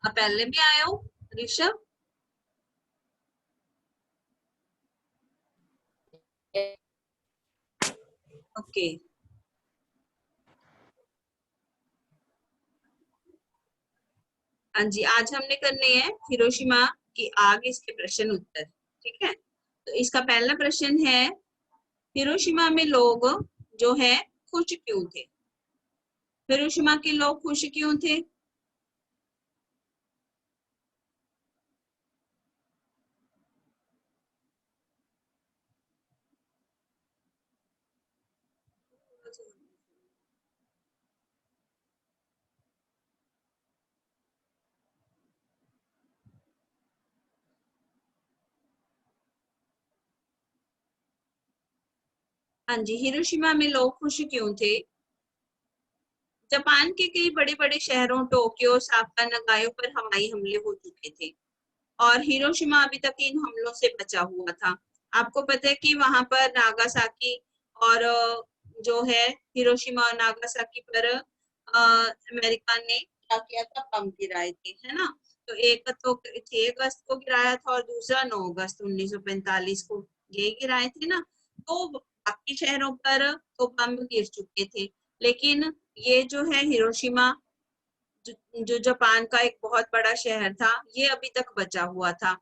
आप पहले भी आए हो ऋषभ? ओके। हाँ जी, आज हमने करने हैं हिरोशिमा की आग, इसके प्रश्न उत्तर। ठीक है, तो इसका पहला प्रश्न है, हिरोशिमा में लोग जो है खुश क्यों थे? हिरोशिमा के लोग खुश क्यों थे? हाँ जी, हिरोशिमा में लोग खुश क्यों थे? जापान के कई बड़े बड़े शहरों टोक्यो, ओसाका, नगायो पर हवाई हमले हो चुके थे और हिरोशिमा अभी तक इन हमलों से बचा हुआ था। आपको पता है कि वहां पर नागासाकी और जो है हिरोशिमा और नागासाकी पर अमेरिका ने क्या किया था, बम गिराए थे, है ना? तो एक तो 6 अगस्त को गिराया था और दूसरा 9 अगस्त 1945 को, ये गिराए थे ना। तो बाकी शहरों पर तो बम गिर चुके थे, लेकिन ये जो है हिरोशिमा, जो जापान का एक बहुत बड़ा शहर था, ये अभी तक बचा हुआ था।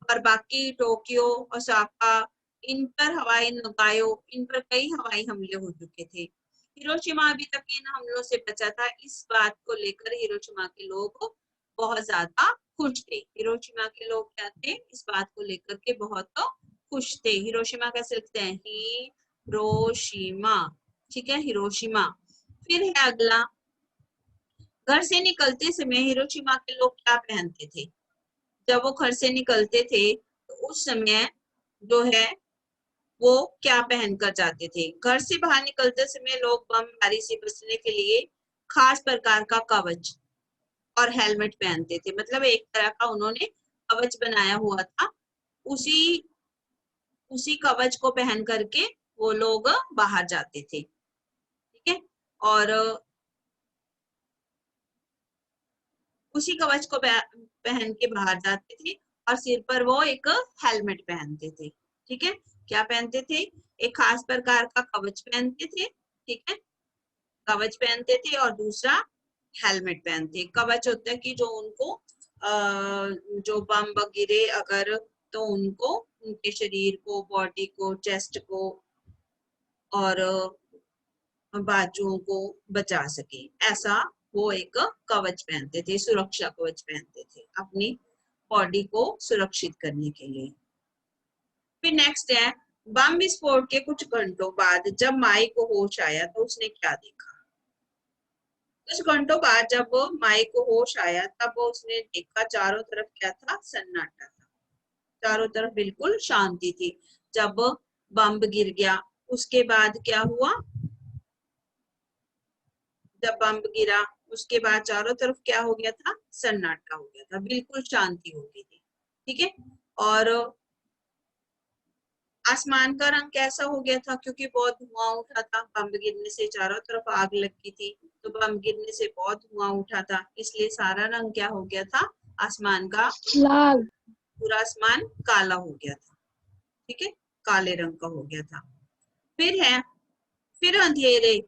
और बाकी टोक्यो, ओसाका, इन पर हवाई नगायो, इन पर कई हवाई हमले हो चुके थे। हिरोशिमा अभी तक इन हमलों से बचा था, इस बात को लेकर हिरोशिमा के लोग बहुत ज्यादा खुश थे। हिरोशिमा के लोग क्या थे, इस बात को लेकर के बहुत खुश थे। हिरोशिमा कैसे लिखते हैं, हिरोशिमा। ठीक है, हिरोशिमा। फिर है अगला, घर से निकलते समय हिरोशिमा के लोग क्या पहनते थे? जब वो घर से निकलते थे तो उस समय जो है वो क्या पहन कर जाते थे? घर से बाहर निकलते समय लोग बमबारी से बचने के लिए खास प्रकार का कवच और हेलमेट पहनते थे। मतलब एक तरह का उन्होंने कवच बनाया हुआ था, उसी उसी कवच को पहन करके वो लोग बाहर जाते थे। ठीक है, और उसी कवच को पहन के बाहर जाते थे और सिर पर वो एक हेलमेट पहनते थे। ठीक है, क्या पहनते थे? एक खास प्रकार का कवच पहनते थे। ठीक है, कवच पहनते थे और दूसरा हेलमेट पहनते। कवच होता है कि जो उनको जो बम गिरे अगर, तो उनको, उनके शरीर को, बॉडी को, चेस्ट को और बाजुओं को बचा सके, ऐसा वो एक कवच पहनते थे, सुरक्षा कवच पहनते थे अपनी बॉडी को सुरक्षित करने के लिए। फिर नेक्स्ट है, बम विस्फोट के कुछ घंटों बाद जब माई को होश आया तो उसने क्या देखा? कुछ घंटों बाद जब माई को होश आया तब उसने देखा चारों तरफ क्या था, सन्नाटा था। चारों तरफ बिल्कुल शांति थी। जब बम गिर गया उसके बाद क्या हुआ? जब बम गिरा उसके बाद चारों तरफ क्या हो गया था, सन्नाटा हो गया था, बिल्कुल शांति हो गई थी। ठीक है, और आसमान का रंग कैसा हो गया था? क्योंकि बहुत धुआं उठा था, बम गिरने से चारों तरफ आग लगी थी, तो बम गिरने से बहुत धुआं उठा था, इसलिए सारा रंग क्या हो गया था, आसमान का, लाल। पूरा आसमान काला हो गया था। ठीक है, काले रंग का हो गया था। फिर है, फिर अंधेरे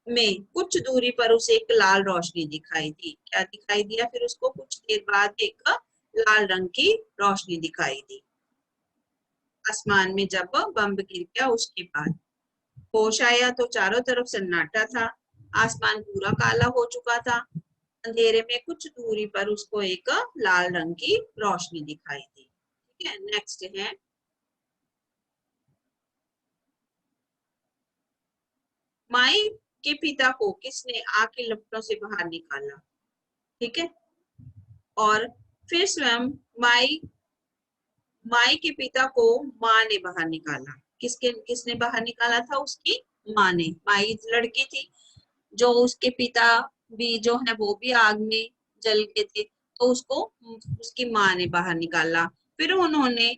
में कुछ दूरी पर उसे एक लाल रोशनी दिखाई दी। क्या दिखाई दिया? फिर उसको कुछ देर बाद एक लाल रंग की रोशनी दिखाई दी आसमान में, जब बम गिर गया उसके बाद। होश आया तो चारों तरफ सन्नाटा था, आसमान पूरा काला हो चुका था, अंधेरे में कुछ दूरी पर उसको एक लाल रंग की रोशनी दिखाई दी। ठीक है, नेक्स्ट है, माई के पिता को किसने आग के लपटों से बाहर निकाला? ठीक है, और फिर स्वयं माई माई के पिता को माँ ने बाहर निकाला। किसने बाहर निकाला था? उसकी माँ ने। माई लड़की थी, जो उसके पिता भी जो है वो भी आग में जल गए थे, तो उसको उसकी माँ ने बाहर निकाला। फिर उन्होंने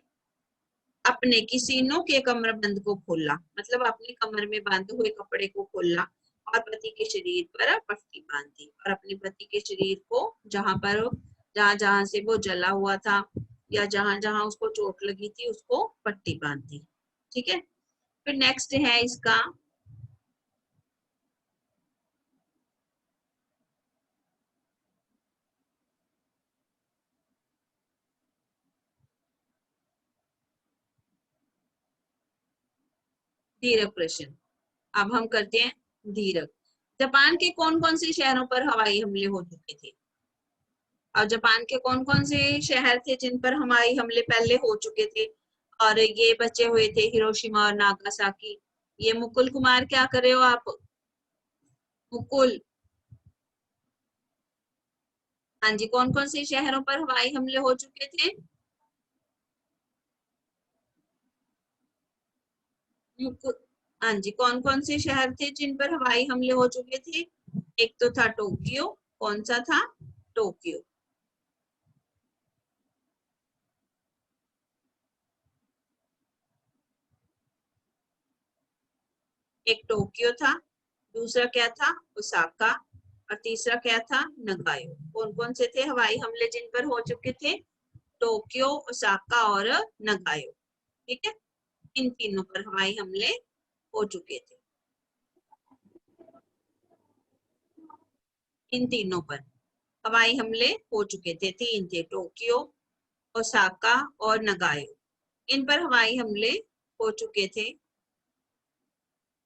अपने किसीनों के कमरबंद को खोला, मतलब अपने कमर में बांधे हुए कपड़े को खोला और पति के शरीर पर पट्टी बांधी और अपने पति के शरीर को, जहां पर जहां जहां से वो जला हुआ था या जहां जहां उसको चोट लगी थी उसको पट्टी बांध दी। ठीक है, फिर नेक्स्ट है इसका धीरक प्रश्न। अब हम करते हैं धीरक। जापान के कौन कौन से शहरों पर हवाई हमले हो चुके थे? और जापान के कौन कौन से शहर थे जिन पर हवाई हमले पहले हो चुके थे और ये बचे हुए थे? हिरोशिमा और नागासाकी। ये मुकुल कुमार क्या कर रहे हो आप? मुकुल, हाँ जी, कौन कौन से शहरों पर हवाई हमले हो चुके थे? मुकुल, हाँ जी, कौन कौन से शहर थे जिन पर हवाई हमले हो चुके थे? एक तो था टोक्यो। कौन सा था? टोक्यो। एक टोक्यो था, दूसरा क्या था? ओसाका, और तीसरा क्या था? नगायो। कौन कौन से थे हवाई हमले जिन पर हो चुके थे? टोक्यो, ओसाका और नगायो। ठीक है, इन तीनों पर हवाई हमले हो चुके थे। इन तीनों पर हवाई हमले हो चुके थे। तीन थे, टोक्यो, ओसाका और नगायो। इन पर हवाई हमले हो चुके थे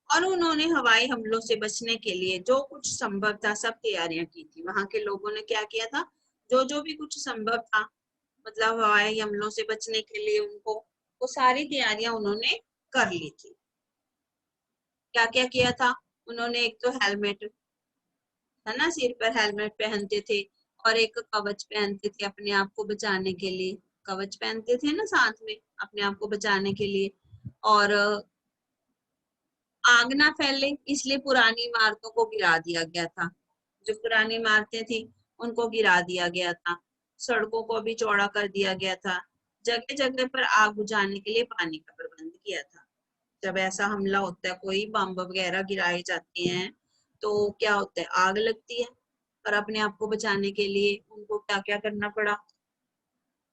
और उन्होंने हवाई हमलों से बचने के लिए जो कुछ संभव था सब तैयारियां की थी। वहां के लोगों ने क्या किया था? जो जो भी कुछ संभव था, मतलब हवाई हमलों से बचने के लिए उनको, वो सारी तैयारियां उन्होंने कर ली थी। क्या क्या किया था उन्होंने? एक तो हेलमेट, है ना, सिर पर हेलमेट पहनते थे और एक कवच पहनते थे अपने आप को बचाने के लिए। कवच पहनते थे ना साथ में अपने आप को बचाने के लिए। और आग ना फैले इसलिए पुरानी इमारतों को गिरा दिया गया था। जो पुरानी इमारतें थी उनको गिरा दिया गया था। सड़कों को भी चौड़ा कर दिया गया था। जगह जगह पर आग बुझाने के लिए पानी का प्रबंध किया था। जब ऐसा हमला होता है, कोई बम वगैरह गिराए जाते हैं, तो क्या होता है? आग लगती है। और अपने आप को बचाने के लिए उनको क्या क्या करना पड़ा?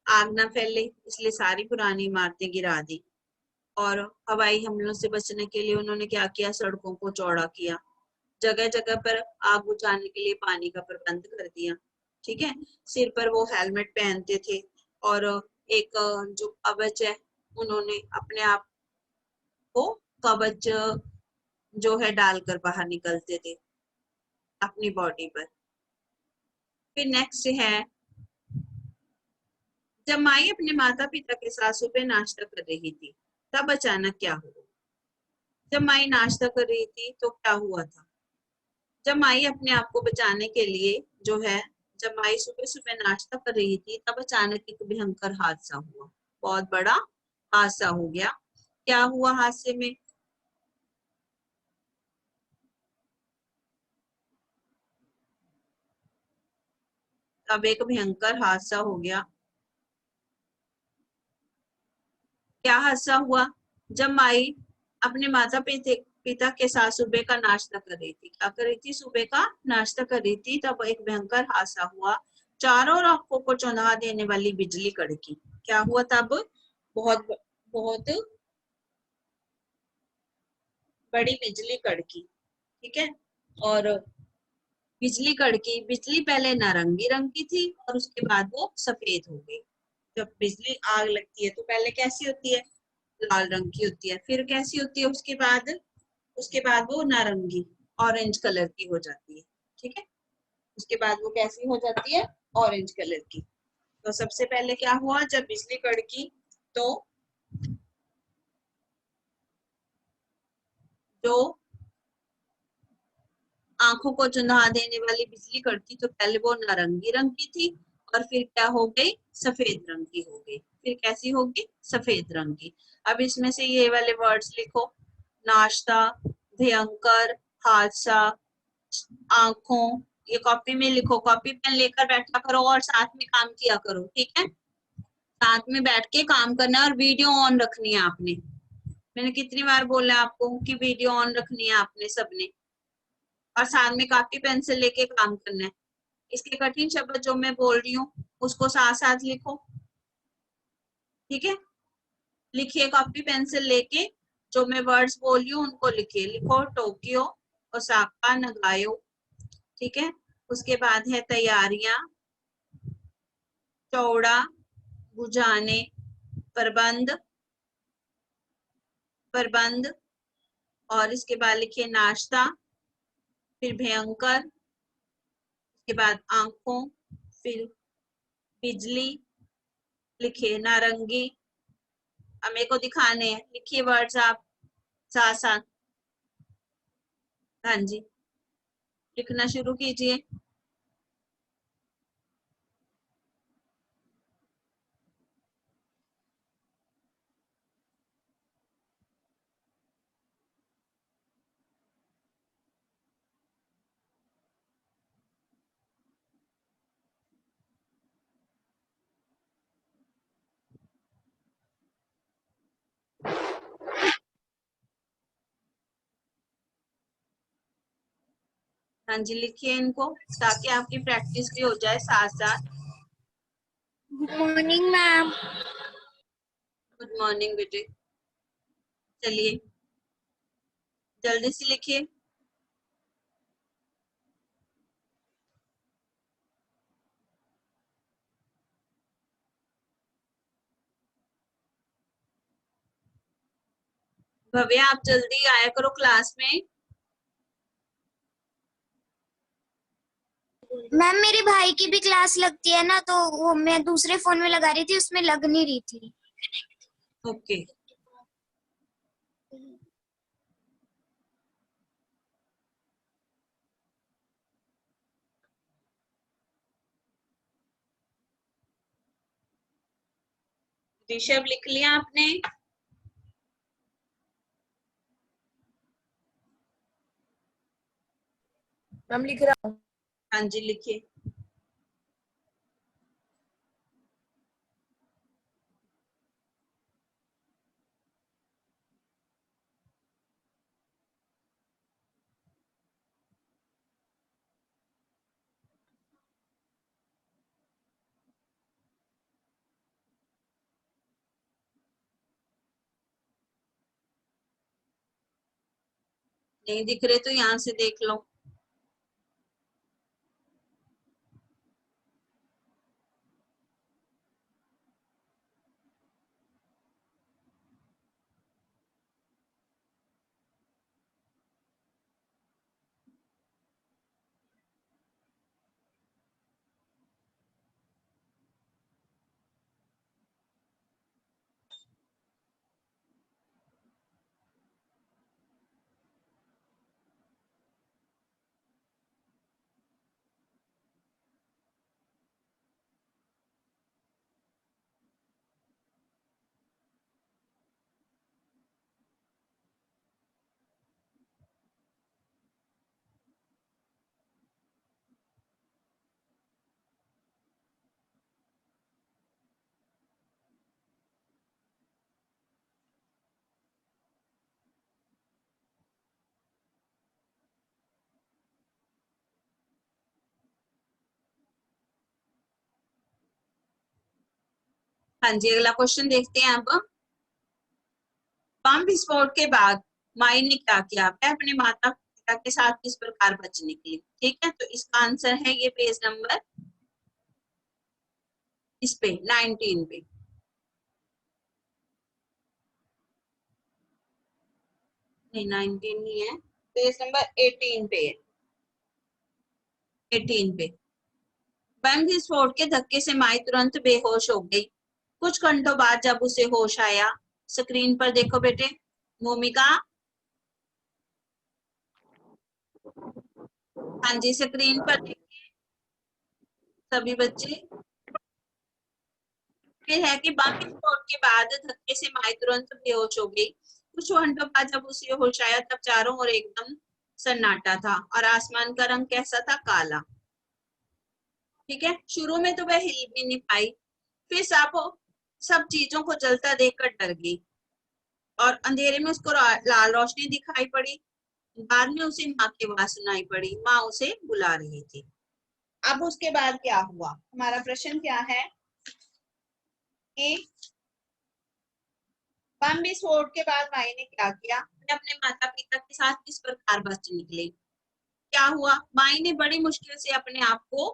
आग ना फैले इसलिए सारी पुरानी इमारतें गिरा दी। और हवाई हमलों से बचने के लिए उन्होंने क्या किया? सड़कों को चौड़ा किया। जगह जगह पर आग बुझाने के लिए पानी का प्रबंध कर दिया। ठीक है, सिर पर वो हेलमेट पहनते थे और एक जो कवच है, उन्होंने अपने आप को कवच जो है डालकर बाहर निकलते थे अपनी बॉडी पर। फिर नेक्स्ट है, जब माई अपने माता पिता के साथ सुबह नाश्ता कर रही थी तब अचानक क्या हुआ? जब माई नाश्ता कर रही थी तो क्या हुआ था? जब माई अपने आप को बचाने के लिए जो है, जब माई सुबह सुबह नाश्ता कर रही थी तब अचानक एक भयंकर हादसा हुआ। बहुत बड़ा हादसा हो गया। क्या हुआ हादसे में? तब एक भयंकर हादसा हो गया। क्या हादसा हुआ? जब माई अपने माता पिता के साथ सुबह का नाश्ता कर रही थी। क्या कर रही थी? सुबह का नाश्ता कर रही थी, तब एक भयंकर हादसा हुआ। चारों आंखों को चौंधा देने वाली बिजली कड़की। क्या हुआ तब? बहुत बहुत बड़ी बिजली कड़की। ठीक है, और बिजली कड़की। बिजली पहले नारंगी रंग की थी और उसके बाद वो सफेद हो गई। जब बिजली आग लगती है तो पहले कैसी होती है? लाल रंग की होती है। फिर कैसी होती है उसके बाद? उसके बाद वो नारंगी, ऑरेंज कलर की हो जाती है। ठीक है, उसके बाद वो कैसी हो जाती है? ऑरेंज कलर की। तो सबसे पहले क्या हुआ जब बिजली कड़की? तो जो आंखों को चुंधा देने वाली बिजली कड़की, तो पहले वो नारंगी रंग की थी और फिर क्या हो गई? सफेद रंग की हो गई। फिर कैसी होगी? सफेद रंग की। अब इसमें से ये वाले वर्ड्स लिखो: नाश्ता, भयंकर, हादसा, आंखों। ये कॉपी में लिखो, कॉपी पेन लेकर बैठा करो और साथ में काम किया करो। ठीक है, साथ में बैठ के काम करना है और वीडियो ऑन रखनी है आपने। मैंने कितनी बार बोला आपको कि वीडियो ऑन रखनी है आपने सबने, और साथ में कॉपी पेंसिल लेके काम करना है। इसके कठिन शब्द जो मैं बोल रही हूँ उसको साथ साथ लिखो, ठीक है। लिखिए कॉपी पेंसिल लेके, जो मैं वर्ड्स बोल रही हूँ उनको लिखिए। लिखो टोक्यो, ओसाका, नगायो, ठीक है। उसके बाद है तैयारियां, चौड़ा, बुझाने, प्रबंध, प्रबंध, और इसके बाद लिखिए नाश्ता, फिर भयंकर, उसके बाद आंखों, फिर बिजली, लिखिए नारंगी। अब मेरे को दिखाने हैं, लिखिए वर्ड्स आप साथ साथ। हाँ जी, लिखना शुरू कीजिए। हाँ जी, लिखिए इनको ताकि आपकी प्रैक्टिस भी हो जाए साथ साथ। Good morning ma'am. Good morning बेटे। चलिए जल्दी से लिखिए। भव्य आप जल्दी आया करो क्लास में। मैम मेरे भाई की भी क्लास लगती है ना, तो वो मैं दूसरे फोन में लगा रही थी, उसमें लग नहीं रही थी। ओके। ऋषभ लिख लिया आपने? मैम लिख रहा हूँ। हाँ जी लिखिए। नहीं दिख रहे तो यहाँ से देख लो। हाँ जी, अगला क्वेश्चन देखते हैं अब। बम विस्फोट के बाद माई ने क्या किया? वह अपने माता पिता के साथ किस प्रकार बच निकली? ठीक है, तो इसका आंसर है ये पेज नंबर इस पे 19 पे। नहीं 19 नहीं है, पेज नंबर 18 पे है। 18 पे। बम विस्फोट के धक्के से माई तुरंत बेहोश हो गई। कुछ घंटों बाद जब उसे होश आया, स्क्रीन पर देखो बेटे, भूमिका। हाँ जी, स्क्रीन पर देखिए सभी बच्चे। फिर है कि बम विस्फोट के बाद धक्के से माई तुरंत बेहोश हो गई। कुछ घंटों बाद जब उसे होश आया तब चारों ओर एकदम सन्नाटा था और आसमान का रंग कैसा था? काला। ठीक है, शुरू में तो वह हिल भी नहीं पाई, फिर सब चीजों को जलता देखकर डर गई और अंधेरे में उसको लाल रोशनी दिखाई पड़ी। बाद में उसे माँ की आवाज सुनाई पड़ी, माँ उसे बुला रही थी। अब उसके बाद क्या हुआ, हमारा प्रश्न क्या है कि बम विस्फोट के बाद माई ने क्या किया, अपने माता पिता के साथ किस प्रकार बच निकले। क्या हुआ, माई ने बड़ी मुश्किल से अपने आप को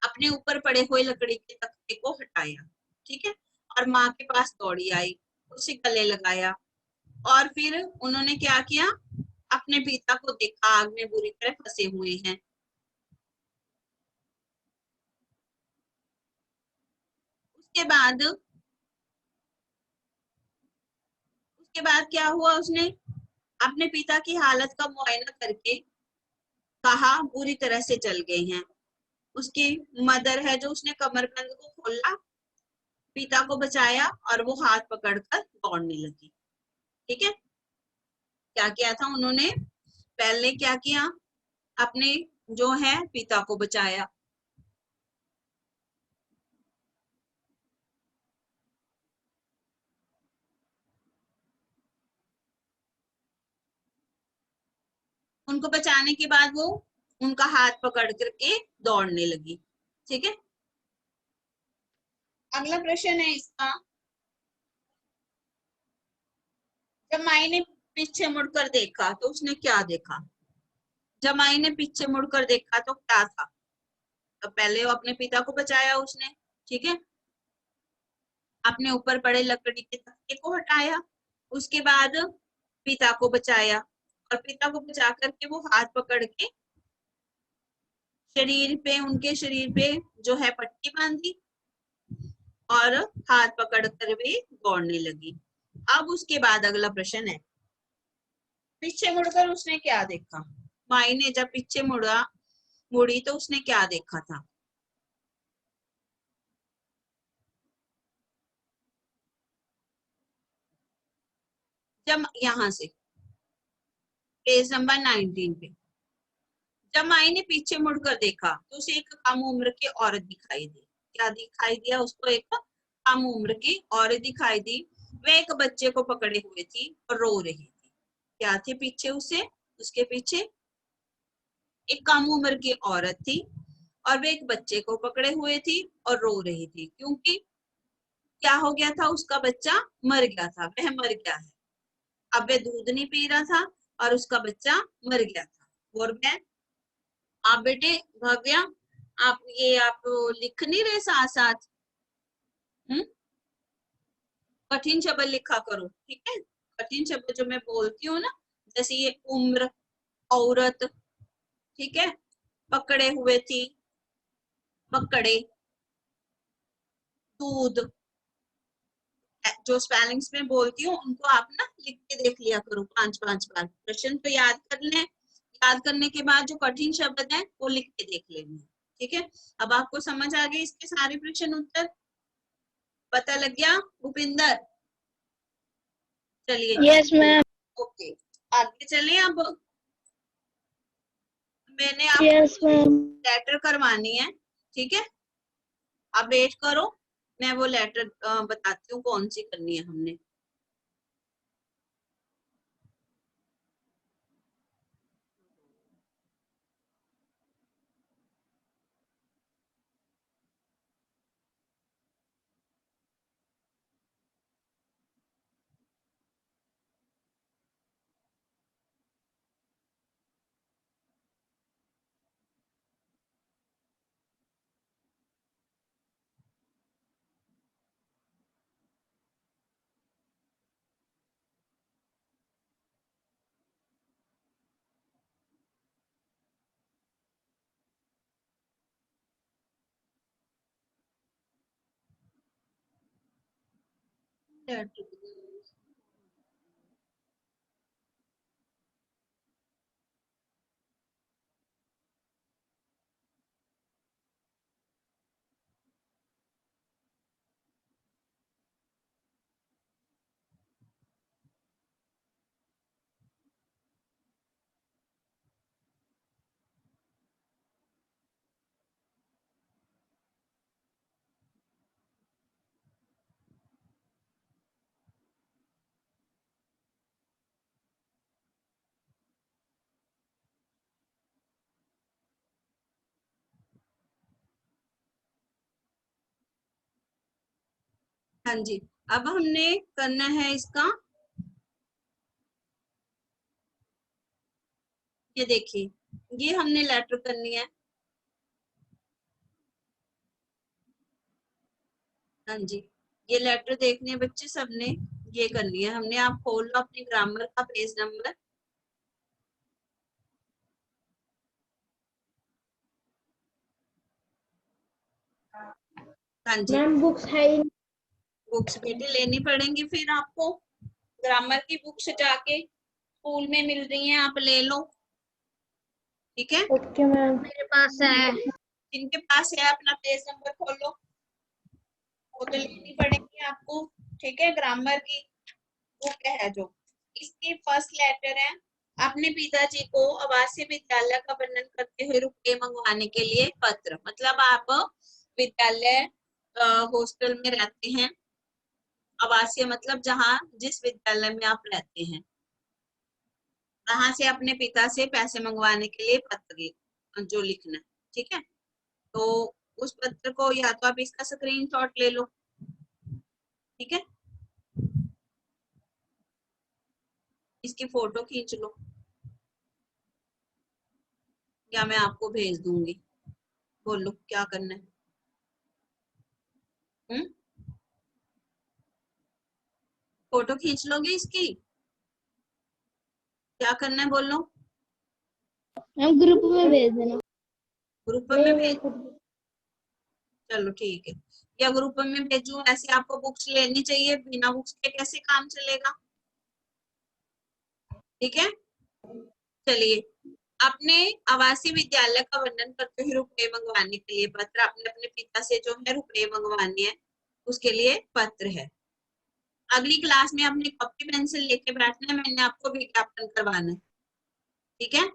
अपने ऊपर पड़े हुए लकड़ी के तख्ते को हटाया, ठीक है, और माँ के पास दौड़ी आई, उसे गले लगाया, और फिर उन्होंने क्या किया, अपने पिता को देखा आग में बुरी तरह फंसे हुए हैं। उसके बाद क्या हुआ, उसने अपने पिता की हालत का मुआयना करके कहा बुरी तरह से जल गए हैं। उसकी मदर है जो, उसने कमरबंद को खोला, पिता को बचाया और वो हाथ पकड़कर दौड़ने लगी। ठीक है, क्या किया था उन्होंने, पहले क्या किया, अपने जो है पिता को बचाया, उनको बचाने के बाद वो उनका हाथ पकड़ करके दौड़ने लगी। ठीक है, अगला प्रश्न है इसका, जब माई ने पीछे मुड़कर देखा तो उसने क्या देखा। जब माई ने पीछे मुड़कर देखा तो क्या था, तो पहले वो अपने पिता को बचाया उसने, ठीक है, अपने ऊपर पड़े लकड़ी के तख्ते को हटाया, उसके बाद पिता को बचाया, और पिता को बचा करके वो हाथ पकड़ के शरीर पे, उनके शरीर पे जो है पट्टी बांधी और हाथ पकड़ कर वे दौड़ने लगी। अब उसके बाद अगला प्रश्न है, पीछे मुड़कर उसने क्या देखा। माई ने जब पीछे मुड़ी तो उसने क्या देखा था। जब यहाँ से पेज नंबर 19 पे, जब माई ने पीछे मुड़कर देखा तो उसे एक कम उम्र की औरत दिखाई दी। क्या दिखाई दिया उसको, एक कम उम्र की औरत दिखाई दी। वह एक बच्चे को पकड़े हुए थी और रो रही थी। क्या थे पीछे उसे, उसके पीछे एक कम उम्र की औरत थी और वे एक बच्चे को पकड़े हुए थी और रो रही थी, क्योंकि क्या हो गया था, उसका बच्चा मर गया था, वह मर गया है। अब वह दूध नहीं पी रहा था और उसका बच्चा मर गया था। और वह, आप बेटे भव्या, आप लिख नहीं रहे साथ साथ, कठिन शब्द लिखा करो, ठीक है। कठिन शब्द जो मैं बोलती हूँ ना, जैसे ये उम्र, औरत, ठीक है, पकड़े हुए थी, पकड़े, दूध, जो स्पेलिंग्स में बोलती हूँ उनको आप ना लिख के देख लिया करो 5-5 बार। प्रश्न तो याद कर लें, याद करने के बाद जो कठिन शब्द है वो लिख के देख लेंगे। ठीक है, अब आपको समझ आ गई इसके सारे प्रश्न उत्तर, पता लग गया भूपिंदर। चलिए, यस मैम। ओके, आगे चलें। अब मैंने यस आपको मैम। लेटर करवानी है, ठीक है, आप वेट करो, मैं वो लेटर बताती हूँ कौन सी करनी है हमने। हाँ जी, अब हमने करना है इसका, ये देखिए, ये हमने लेटर करनी है। हाँ जी, ये लेटर देखने हैं बच्चे सबने, ये करनी है हमने। आप खोल लो अपनी ग्रामर का पेज नंबर। हाँ जी, मैम बुक्स है ही नहीं। बुक्स बेटे लेनी पड़ेंगी फिर आपको। ग्रामर की बुक्स जाके स्कूल में मिल रही हैं, आप ले लो, ठीक है। Okay ma'am. मेरे पास है। जिनके पास है अपना पेज नंबर खोलो, वो तो लेनी पड़ेगी आपको, ठीक है। ग्रामर की बुक है जो, इसकी फर्स्ट लेटर है। अपने पिताजी को आवासीय विद्यालय का वर्णन करते हुए रुपए मंगवाने के लिए पत्र, मतलब आप विद्यालय हॉस्टल में रहते हैं। आवासीय मतलब जहाँ जिस विद्यालय में आप रहते हैं, वहां से अपने पिता से पैसे मंगवाने के लिए पत्र जो लिखना है, ठीक है। तो उस पत्र को या तो आप इसका स्क्रीनशॉट ले लो, ठीक है, इसकी फोटो खींच लो, या मैं आपको भेज दूंगी, बोलो क्या करना है। फोटो खींच लोगे इसकी, क्या करना है बोलो। हम ग्रुप में भेज देना। ग्रुप नहीं में मैं भेज, चलो ठीक है, या ग्रुप में भेजू। ऐसे आपको बुक्स लेनी चाहिए, बिना बुक्स के कैसे काम चलेगा, ठीक है। चलिए, अपने आवासीय विद्यालय का वर्णन करते हुए रुपए मंगवाने के लिए पत्र, आपने अपने पिता से जो है रुपए मंगवाने हैं उसके लिए पत्र है। अगली क्लास में अपनी कॉपी पेंसिल लेके बैठना है, मैंने आपको विज्ञापन करवाना है, ठीक है।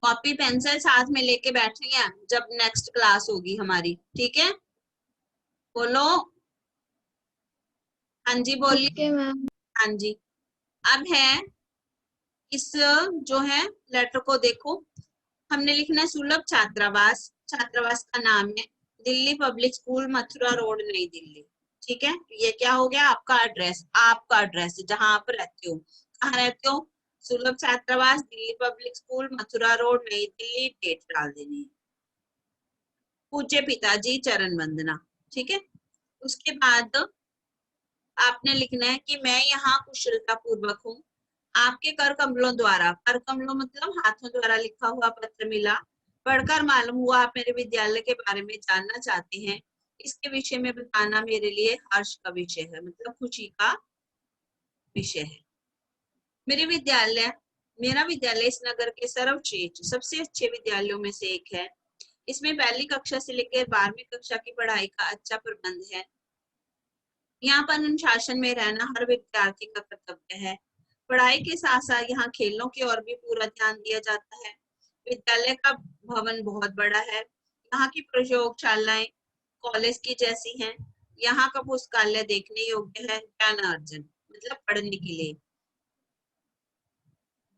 कॉपी पेंसिल साथ में लेके बैठनी है जब नेक्स्ट क्लास होगी हमारी, ठीक है। बोलो, हाँ जी बोलिए। Okay ma'am. हाँ जी, अब है इस जो है लेटर को देखो, हमने लिखना है सुलभ छात्रावास। छात्रावास का नाम है Delhi public school, Mathura road, नई दिल्ली, ठीक है। ये क्या हो गया, आपका एड्रेस, आपका एड्रेस जहां आप रहते हो, कहाँ रहते हो, सुलभ छात्रावास, Delhi public school, Mathura road, नई दिल्ली, डेट डाल देनी है। पूज्य पिताजी चरण वंदना, ठीक है। उसके बाद आपने लिखना है कि मैं यहाँ कुशलता पूर्वक हूँ, आपके कर कमलों द्वारा, कर कमलों मतलब हाथों द्वारा लिखा हुआ पत्र मिला, पढ़कर मालूम हुआ आप मेरे विद्यालय के बारे में जानना चाहते हैं, इसके विषय में बताना मेरे लिए हर्ष का विषय है, मतलब खुशी का विषय है। मेरा विद्यालय इस नगर के सर्वश्रेष्ठ सबसे अच्छे विद्यालयों में से एक है। इसमें पहली कक्षा से लेकर 12वीं कक्षा की पढ़ाई का अच्छा प्रबंध है। यहाँ पर अनुशासन में रहना हर विद्यार्थी का कर्तव्य है। पढ़ाई के साथ साथ यहाँ खेलों की ओर भी पूरा ध्यान दिया जाता है। विद्यालय का भवन बहुत बड़ा है। यहाँ की प्रयोगशालाएं कॉलेज की जैसी हैं। यहाँ का पुस्तकालय देखने योग्य है। ज्ञान अर्जन मतलब पढ़ने के लिए,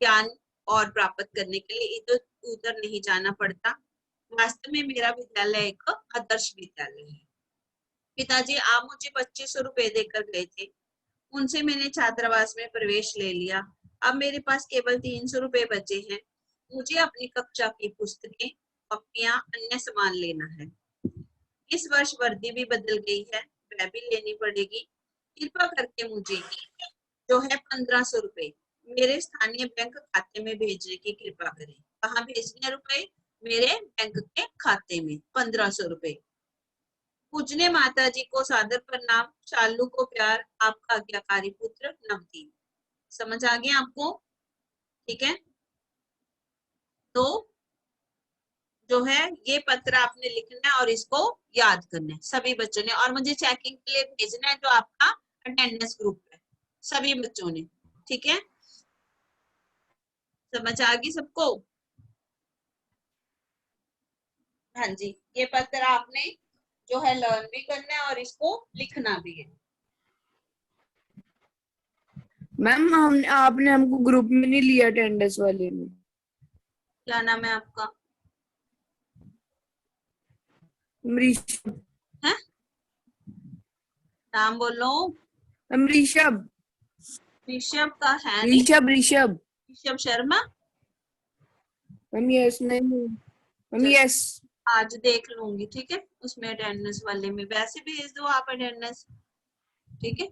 ज्ञान और प्राप्त करने के लिए इधर उधर नहीं जाना पड़ता। वास्तव में मेरा विद्यालय एक आदर्श विद्यालय है। पिताजी आप मुझे 2500 रुपए देकर गए थे, उनसे मैंने छात्रावास में प्रवेश ले लिया। अब मेरे पास केवल 300 रुपए बचे हैं। मुझे अपनी कक्षा की पुस्तकें, कॉपियां, अन्य सामान लेना है। इस वर्ष वर्दी भी बदल गई है, वह भी लेनी पड़ेगी। कृपा करके मुझे जो है 1500 रुपए मेरे स्थानीय बैंक खाते में भेजने की कृपा करें। कहाँ भेजने हैं रुपए, मेरे बैंक के खाते में 1500 रुपए। पूजने माता जी को सादर प्रणाम, शालू को प्यार, आपका आज्ञाकारी पुत्र नवदीप। समझ आ गया आपको, ठीक है। तो जो है ये पत्र आपने लिखना है और इसको याद करना है सभी बच्चों ने, और मुझे चेकिंग के लिए भेजना है जो आपका अटेंडेंस ग्रुप है, सभी बच्चों ने, ठीक है। समझ आ गई सबको, हाँ जी। ये पत्र आपने जो है लर्न भी करना है और इसको लिखना भी है। मैम हम आपने हमको ग्रुप में नहीं लिया अटेंडेंस वाले में। क्या नाम है आपका, अमरीश। है नाम बोलो। मैम ऋषभ। ऋषभ का है नहीं। ऋषभ ऋषभ शर्मा। मैम यस नहीं मैम चलो, यस। आज देख लूंगी, ठीक है, उसमें अटेंडेंस वाले में वैसे भेज दो आप अटेंडेंस, ठीक है,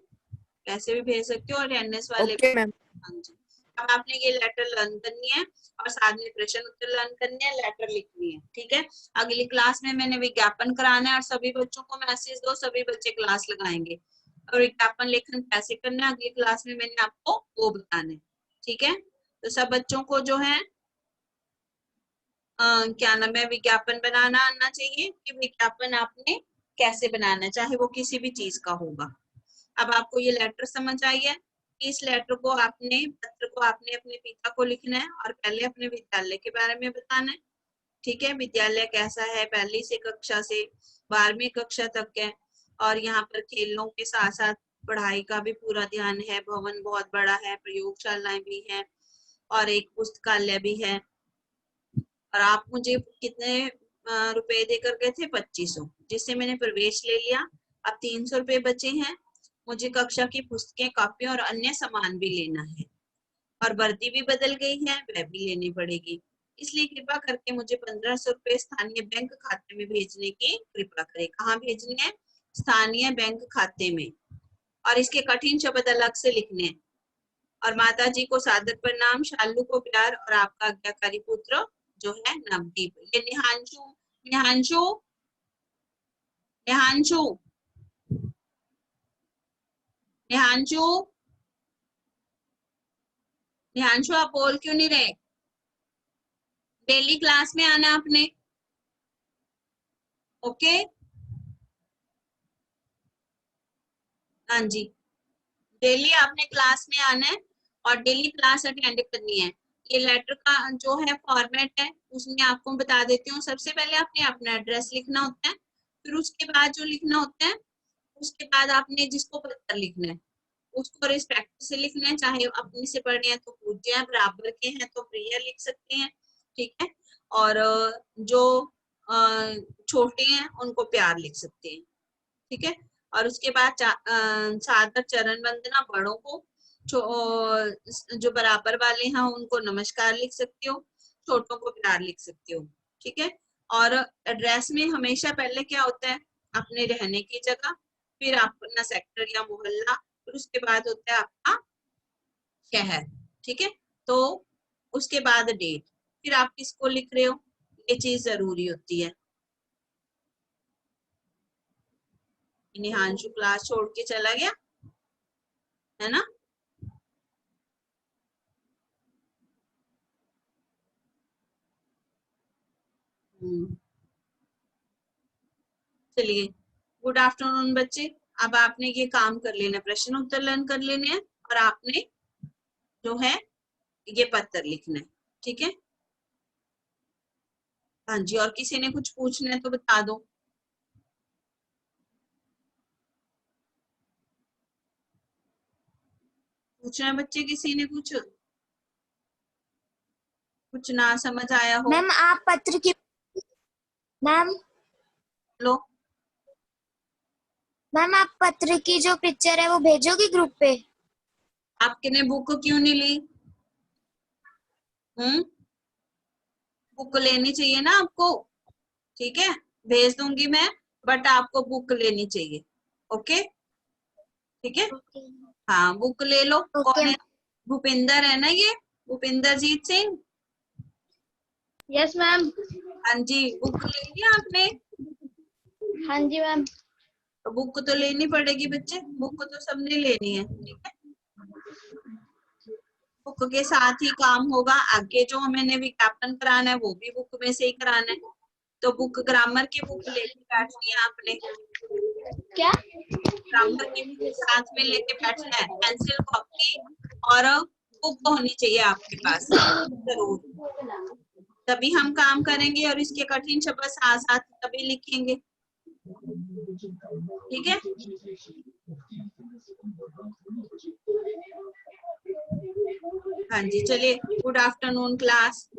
वैसे भी भेज सकते हो अटेंडेंस वाले। Okay ma'am. हाँ जी। अब आपने ये लेटर लर्न करनी है और साथ में प्रश्न उत्तर लर्न करने हैं, लेटर लिखनी है, ठीक है। अगली क्लास में मैंने विज्ञापन कराना है और सभी बच्चों को मैसेज दो, सभी बच्चे क्लास लगाएंगे और विज्ञापन लेखन कैसे करना है अगली क्लास में मैंने आपको वो बताना है, ठीक है। तो सब बच्चों को जो है क्या नाम है, विज्ञापन बनाना आना चाहिए कि विज्ञापन आपने कैसे बनाना है, चाहे वो किसी भी चीज का होगा। अब आपको ये लेटर समझ आई है। इस लेटर को आपने, पत्र को आपने अपने पिता को लिखना है और पहले अपने विद्यालय के बारे में बताना है, ठीक है। विद्यालय कैसा है, पहली से कक्षा से 12वीं कक्षा तक है और यहाँ पर खेलों के साथ साथ पढ़ाई का भी पूरा ध्यान है। भवन बहुत बड़ा है, प्रयोगशालाएं भी है और एक पुस्तकालय भी है। और आप मुझे कितने रुपए देकर गए थे? 2500, जिससे मैंने प्रवेश ले लिया। अब 300 रुपए बचे हैं। मुझे कक्षा की पुस्तकें, कॉपी और अन्य सामान भी लेना है और वर्दी भी बदल गई है, वह भी लेनी पड़ेगी। इसलिए कृपा करके मुझे 1500 रुपए स्थानीय बैंक खाते में भेजने की कृपा करें। कहाँ भेजने हैं? स्थानीय बैंक खाते में। और इसके कठिन शब्द अलग से लिखने हैं। और माता जी को सादर प्रणाम, शालू को प्यार और आपका आज्ञाकारी पुत्र जो है नवदीप। ये निहांशु, निहांशु, निहांशु, निहांशु, निहांशु, आप बोल क्यों नहीं रहे? डेली क्लास में आना आपने, ओके। हाँ जी, डेली आपने क्लास में आना है और डेली क्लास अटेंड करनी है। ये लेटर का जो है फॉर्मेट है उसमें आपको बता देती हूँ। सबसे पहले आपने अपना एड्रेस लिखना होता है, फिर उसके बाद जो लिखना होता है, उसके बाद आपने जिसको पत्र लिखना है उसको रिस्पेक्ट से लिखना है। चाहे अपने से बड़े हैं तो पूज्य हैं, बराबर के हैं तो प्रिय लिख सकते हैं, ठीक है। और जो छोटे हैं उनको प्यार लिख सकते हैं, ठीक है। और उसके बाद सादर चरण वंदना, बड़ों को, जो बराबर वाले हैं उनको नमस्कार लिख सकते हो, छोटों को प्यार लिख सकते हो, ठीक है। और एड्रेस में हमेशा पहले क्या होता है? अपने रहने की जगह, फिर अपना सेक्टर या मोहल्ला, फिर उसके बाद होता है आपका शहर, ठीक है। तो उसके बाद डेट, फिर आप किसको लिख रहे हो, ये चीज जरूरी होती है। निहांशु क्लास छोड़ के चला गया है ना। चलिए, गुड आफ्टरनून बच्चे। अब आपने ये काम कर लेना, प्रश्न उत्तर लर्न कर लेने हैं और आपने जो है ये पत्र लिखना है, ठीक है। हाँ जी, और किसी ने कुछ पूछना है तो बता दो। पूछना है बच्चे, किसी ने कुछ ना समझ आया हो? मैम आप पत्र की, मैम लो, मैम आप पत्र की जो पिक्चर है वो भेजोगी ग्रुप पे? आपने बुक क्यों नहीं ली? बुक लेनी चाहिए ना आपको, ठीक है। भेज दूंगी मैं, बट आपको बुक लेनी चाहिए, ओके, ठीक है। हाँ, बुक ले लो। ओके। कौन है? भूपिंदर है ना ये, भूपिंदर जीत सिंह। Yes ma'am. हाँ जी, बुक ले लिया आपने? हाँ जी मैम। तो बुक तो लेनी पड़ेगी बच्चे, बुक तो सबने लेनी है, ठीक है। बुक के साथ ही काम होगा। आगे जो मैंने विज्ञापन कराना है वो भी बुक में से ही कराना है। तो बुक, ग्रामर की बुक लेके बैठनी है आपने, क्या? ग्रामर की बुक साथ में लेके बैठना है। पेंसिल, कॉपी और बुक होनी चाहिए आपके पास जरूर, तभी हम काम करेंगे और इसके कठिन शब्द साथ साथ तभी लिखेंगे, ठीक है। हाँ जी, चलिए, गुड आफ्टरनून क्लास।